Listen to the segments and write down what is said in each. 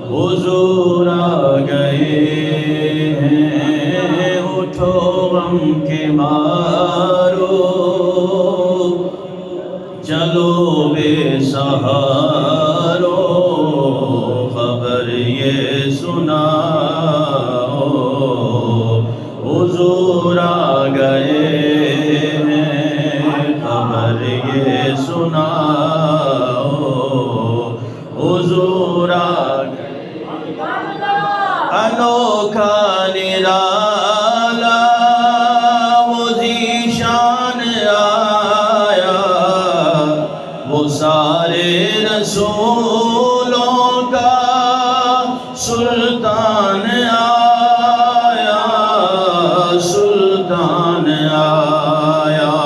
حضور آ گئے ہیں، اٹھو غم کے مارو، چلو بے سہارو، خبر یہ سناؤ، حضور آ گئے ہیں، خبر یہ سناؤ، حضور آ گئے۔ انوکھا نرالا وہ ذیشان آیا، وہ سارے رسولوں کا سلطان آیا، سلطان آیا،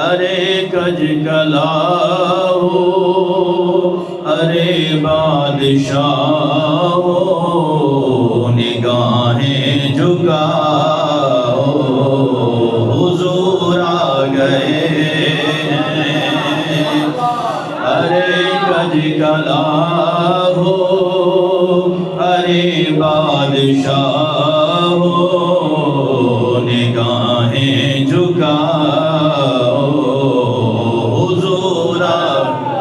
ارے کج کلا ہو، ارے بادشاہ ہو، نگاہیں جھکاؤ، حضور آ گئے ہیں، ارے کج کلا ہو، ارے بادشاہ ہو، نگاہیں جھکاؤ، حضور آ گئے۔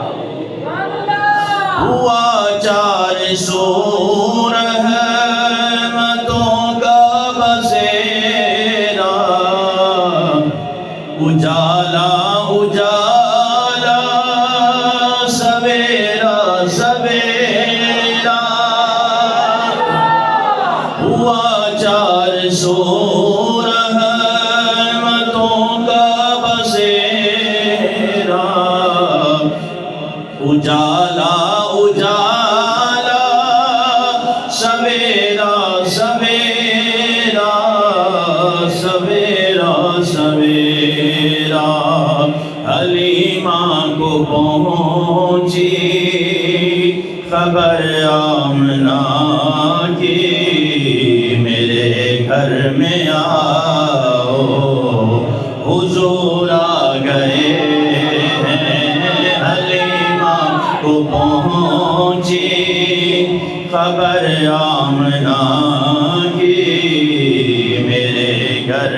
ہوا 400 رحمتوں کا بسیرا، اجالا اجالا سویرا سویرا، ہوا 400 رحمتوں کا بسیرا، اجالا اجالا سویرا سویرا، سویرا سویرا، حلیمہ کو پہنچی خبر آمنہ کی، میرے گھر میں آؤ، حضور آ گئے ہیں، حلیمہ کو پہنچی خبر آمنہ کی، میرے گھر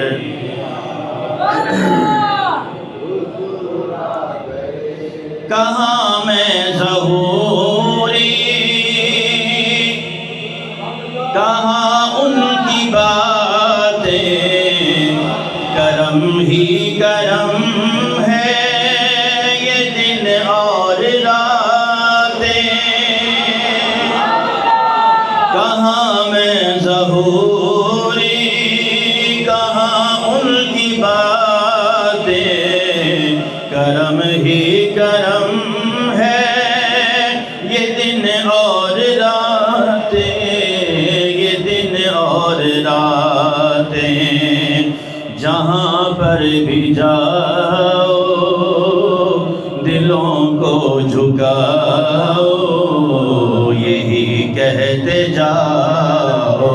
کہاں میں ظہوری، کہاں ان کی باتیں، کرم ہی کرم ہے یہ دن اور راتیں، کہاں میں ظہوری، کہاں ان کی باتیں، کرم ہی کرم ہے یہ دن اور راتیں، یہ دن اور راتیں، جہاں پر بھی جاؤ دلوں کو جھکاؤ، یہی کہتے جاؤ،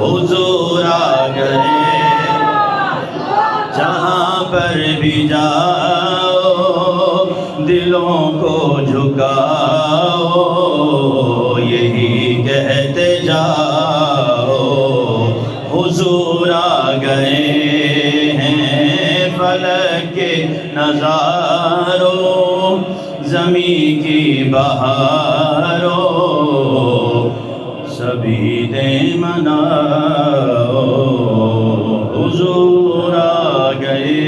حضور آ گئے، جہاں پر بھی جاؤ دلوں کو جھکاؤ، یہی کہتے جاؤ، حضور آ گئے ہیں، فلک کے نظاروں، زمین کی بہاروں، سبھی دے مناؤ، حضور آ گئے۔